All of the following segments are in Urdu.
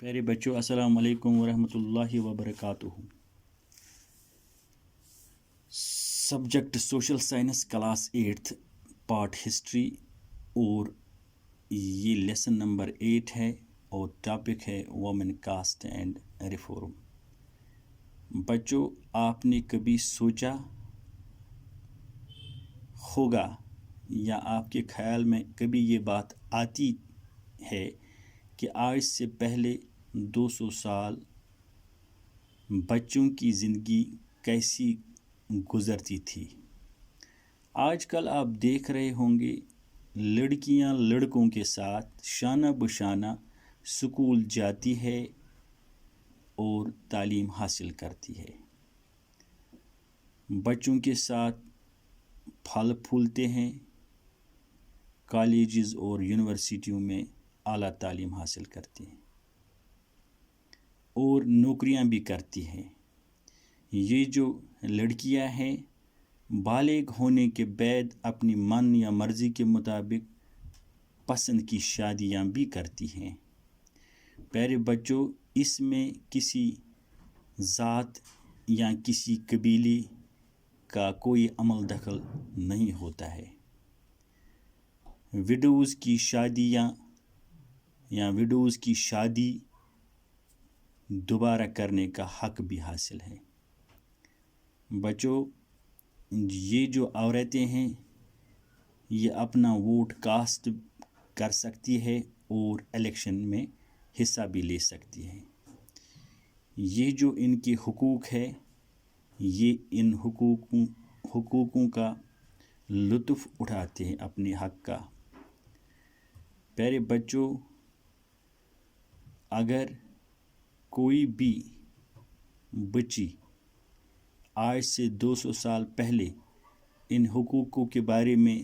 پیارے بچوں، السلام علیکم ورحمۃ اللہ وبرکاتہ۔ Subject social science class 8 part history, اور یہ لیسن نمبر 8 ہے اور ٹاپک ہے وومن کاسٹ اینڈ ریفارم۔ بچوں، آپ نے کبھی سوچا ہوگا یا آپ کے خیال میں کبھی یہ بات آتی ہے کہ آج سے پہلے 200 سال بچوں کی زندگی کیسی گزرتی تھی؟ آج کل آپ دیکھ رہے ہوں گے لڑکیاں لڑکوں کے ساتھ شانہ بشانہ سکول جاتی ہے اور تعلیم حاصل کرتی ہے، بچوں کے ساتھ پھل پھولتے ہیں، کالجز اور یونیورسٹیوں میں اعلیٰ تعلیم حاصل کرتے ہیں اور نوکریاں بھی کرتی ہیں۔ یہ جو لڑکیاں ہیں بالغ ہونے کے بعد اپنی من یا مرضی کے مطابق پسند کی شادیاں بھی کرتی ہیں۔ پیارے بچوں، اس میں کسی ذات یا کسی قبیلے کا کوئی عمل دخل نہیں ہوتا ہے۔ وڈوز کی شادیاں یا وڈوز کی شادی دوبارہ کرنے کا حق بھی حاصل ہے۔ بچوں، یہ جو عورتیں ہیں یہ اپنا ووٹ کاسٹ کر سکتی ہے اور الیکشن میں حصہ بھی لے سکتی ہے۔ یہ جو ان کے حقوق ہے، یہ ان حقوقوں کا لطف اٹھاتے ہیں اپنے حق کا۔ پیارے بچوں، اگر کوئی بھی بچی آج سے 200 سال پہلے ان حقوقوں کے بارے میں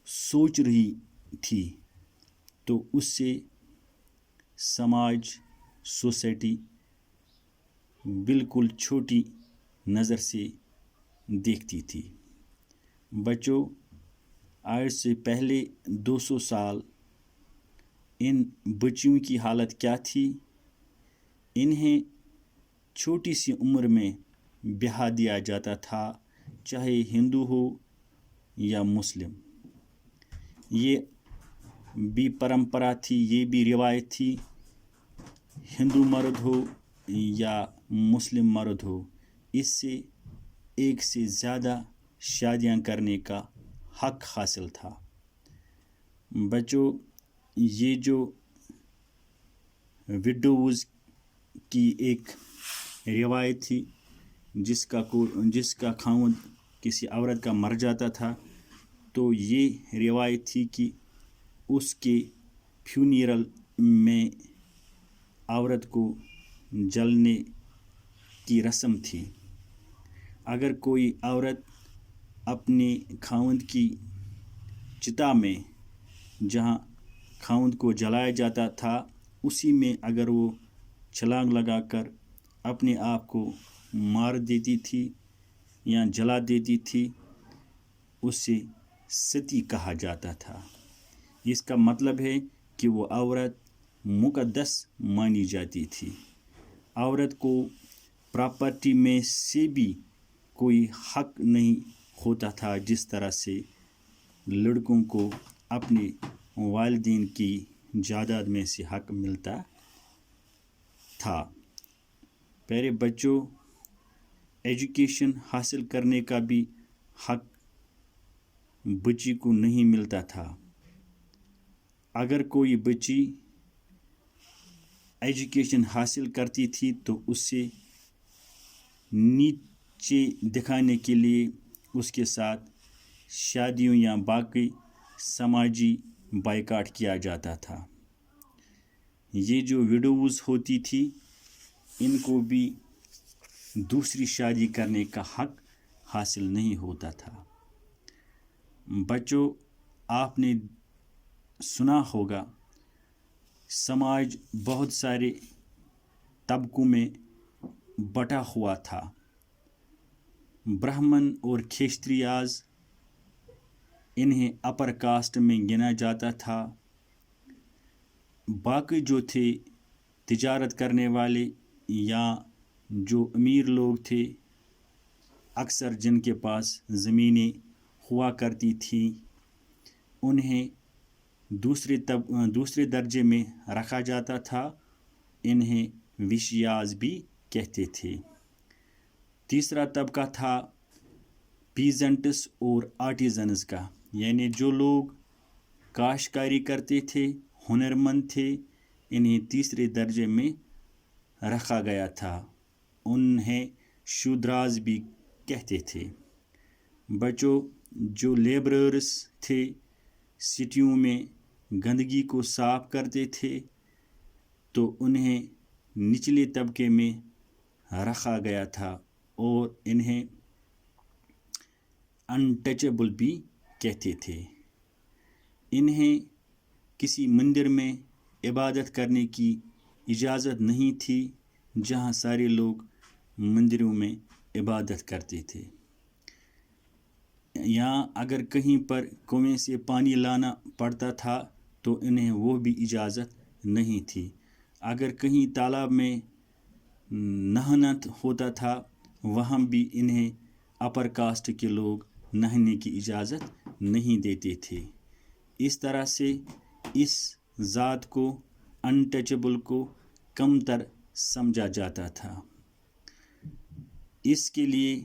سوچ رہی تھی تو اس سے سماج، سوسائٹی بالکل چھوٹی نظر سے دیکھتی تھی۔ بچوں، آج سے پہلے 200 سال ان بچیوں کی حالت کیا تھی؟ انہیں چھوٹی سی عمر میں بیاہ دیا جاتا تھا، چاہے ہندو ہو یا مسلم۔ یہ بھی پرمپرا تھی، یہ بھی روایت تھی، ہندو مرد ہو یا مسلم مرد ہو، اس سے ایک سے زیادہ شادیاں کرنے کا حق حاصل تھا۔ بچوں، یہ جو وڈوز کی ایک روایت تھی، جس کا خاوند کسی عورت کا مر جاتا تھا تو یہ روایت تھی کہ اس کے فیونیرل میں عورت کو جلنے کی رسم تھی۔ اگر کوئی عورت اپنے خاوند کی چتا میں، جہاں خاوند کو جلایا جاتا تھا، اسی میں اگر وہ چھلانگ لگا کر اپنے آپ کو مار دیتی تھی یا جلا دیتی تھی، اسے ستی کہا جاتا تھا۔ اس کا مطلب ہے کہ وہ عورت مقدس مانی جاتی تھی۔ عورت کو پراپرٹی میں سے بھی کوئی حق نہیں ہوتا تھا، جس طرح سے لڑکوں کو اپنے والدین کی جائیداد میں سے حق ملتا تھا۔ پیارے بچوں، ایجوکیشن حاصل کرنے کا بھی حق بچی کو نہیں ملتا تھا۔ اگر کوئی بچی ایجوکیشن حاصل کرتی تھی تو اسے نیچے دکھانے کے لیے اس کے ساتھ شادیوں یا باقی سماجی بائیکاٹ کیا جاتا تھا۔ یہ جو وڈوز ہوتی تھی، ان کو بھی دوسری شادی کرنے کا حق حاصل نہیں ہوتا تھا۔ بچوں، آپ نے سنا ہوگا سماج بہت سارے طبقوں میں بٹا ہوا تھا۔ برہمن اور کھیشتریاز، انہیں اپر کاسٹ میں گنا جاتا تھا۔ باقی جو تھے تجارت کرنے والے یا جو امیر لوگ تھے، اکثر جن کے پاس زمینیں ہوا کرتی تھیں، انہیں دوسرے درجے میں رکھا جاتا تھا، انہیں وشیاز بھی کہتے تھے۔ تیسرا طبقہ تھا پیزنٹس اور آرٹیزنز کا، یعنی جو لوگ کاشتکاری کرتے تھے، ہنرمند تھے، انہیں تیسرے درجے میں رکھا گیا تھا، انہیں شودراز بھی کہتے تھے۔ بچوں، جو لیبررز تھے، سٹیوں میں گندگی کو صاف کرتے تھے، تو انہیں نچلے طبقے میں رکھا گیا تھا اور انہیں انٹچیبل بھی کہتے تھے۔ انہیں کسی مندر میں عبادت کرنے کی اجازت نہیں تھی جہاں سارے لوگ مندروں میں عبادت کرتے تھے، یا اگر کہیں پر کنویں سے پانی لانا پڑتا تھا تو انہیں وہ بھی اجازت نہیں تھی۔ اگر کہیں تالاب میں نہانا ہوتا تھا، وہاں بھی انہیں اپر کاسٹ کے لوگ نہانے کی اجازت نہیں دیتے تھے۔ اس طرح سے اس ذات کو، انٹچیبل کو، کم تر سمجھا جاتا تھا۔ اس کے لیے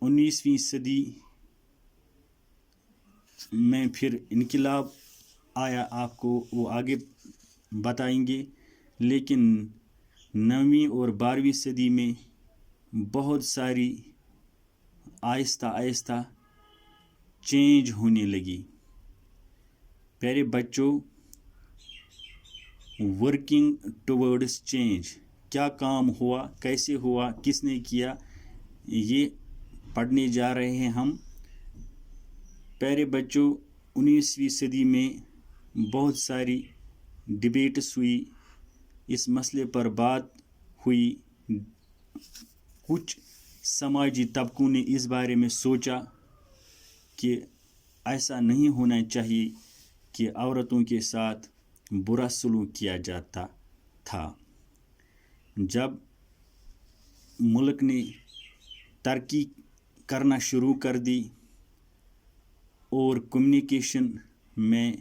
19ویں صدی میں پھر انقلاب آیا، آپ کو وہ آگے بتائیں گے، لیکن 9ویں اور 12ویں صدی میں بہت ساری آہستہ آہستہ چینج ہونے لگی۔ پیارے بچوں، ورکنگ ٹورڈس چینج، کیا کام ہوا، کیسے ہوا، کس نے کیا، یہ پڑھنے جا رہے ہیں ہم۔ پیارے بچوں، 19ویں صدی میں بہت ساری ڈبیٹس ہوئی، اس مسئلے پر بات ہوئی۔ کچھ سماجی طبقوں نے اس بارے میں سوچا کہ ایسا نہیں ہونا چاہیے کہ عورتوں کے ساتھ برا سلوک کیا جاتا تھا۔ جب ملک نے ترقی کرنا شروع کر دی اور کمیونیکیشن میں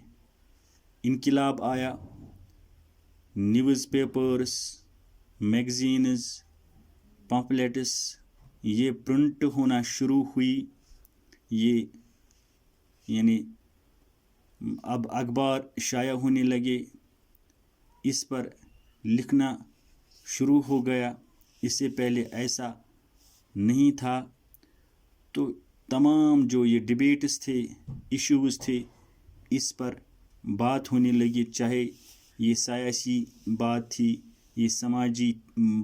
انقلاب آیا، نیوز پیپرز، میگزینز، پمفلیٹس یہ پرنٹ ہونا شروع ہوئی، یہ یعنی اب اخبار شائع ہونے لگے، اس پر لکھنا شروع ہو گیا، اس سے پہلے ایسا نہیں تھا۔ تو تمام جو یہ ڈبیٹس تھے، ایشوز تھے، اس پر بات ہونے لگی، چاہے یہ سیاسی بات تھی، یہ سماجی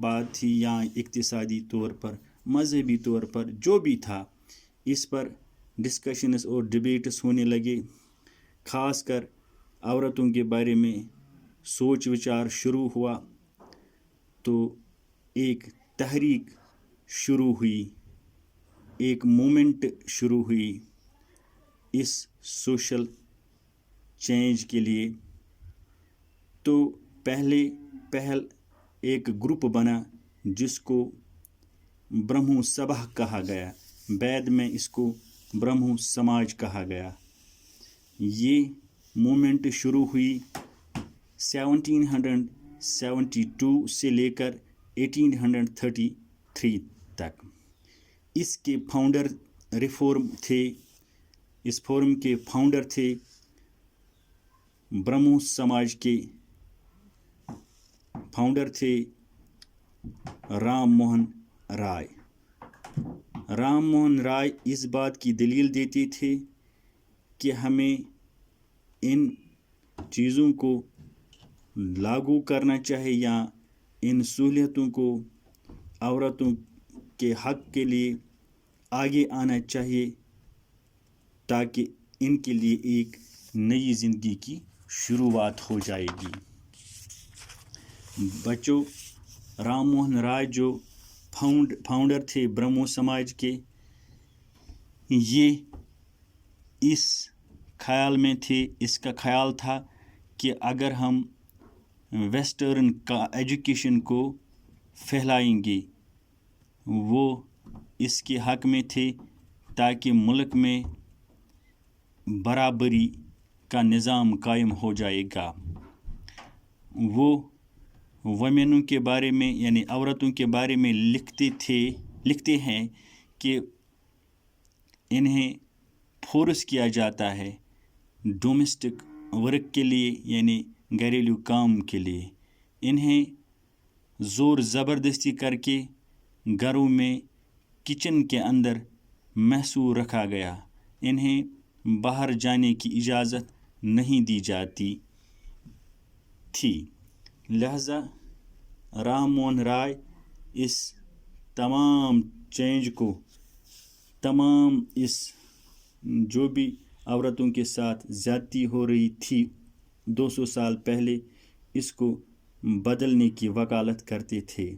بات تھی، یا اقتصادی طور پر، مذہبی طور پر، جو بھی تھا، اس پر ڈسکشنز اور ڈبیٹس ہونے لگے۔ خاص کر عورتوں کے بارے میں سوچ وچار شروع ہوا، تو ایک تحریک شروع ہوئی، ایک مومنٹ شروع ہوئی اس سوشل چینج کے لیے۔ تو پہل ایک گروپ بنا جس کو برہمو سبھا کہا گیا، بعد میں اس کو برہمو سماج کہا گیا۔ یہ مومنٹ شروع ہوئی 1772 سے لے کر 1833 تک۔ اس کے فاؤنڈر اس فورم کے فاؤنڈر تھے برہمو سماج کے فاؤنڈر تھے رام موہن رائے۔ رام موہن رائے اس بات کی دلیل دیتے تھے کہ ہمیں ان چیزوں کو لاگو کرنا چاہیے، یا ان سہولتوں کو عورتوں کے حق کے لیے آگے آنا چاہیے، تاکہ ان کے لیے ایک نئی زندگی کی شروعات ہو جائے گی۔ بچوں، رام موہن رائے جو فاؤنڈر تھے برہمو سماج کے، یہ اس خیال میں تھے، اس کا خیال تھا کہ اگر ہم ویسٹرن کا ایجوکیشن کو پھیلائیں گے، وہ اس کے حق میں تھے تاکہ ملک میں برابری کا نظام قائم ہو جائے گا۔ وہ ویمنوں کے بارے میں یعنی عورتوں کے بارے میں لکھتے ہیں کہ انہیں فورس کیا جاتا ہے ڈومیسٹک ورک کے لیے یعنی گھریلو کام کے لیے، انہیں زور زبردستی کر کے گھروں میں کچن کے اندر محصور رکھا گیا، انہیں باہر جانے کی اجازت نہیں دی جاتی تھی۔ لہذا رام موہن رائے اس تمام چینج کو، تمام اس جو بھی عورتوں کے ساتھ زیادتی ہو رہی تھی 200 سال پہلے، اس کو بدلنے کی وکالت کرتے تھے۔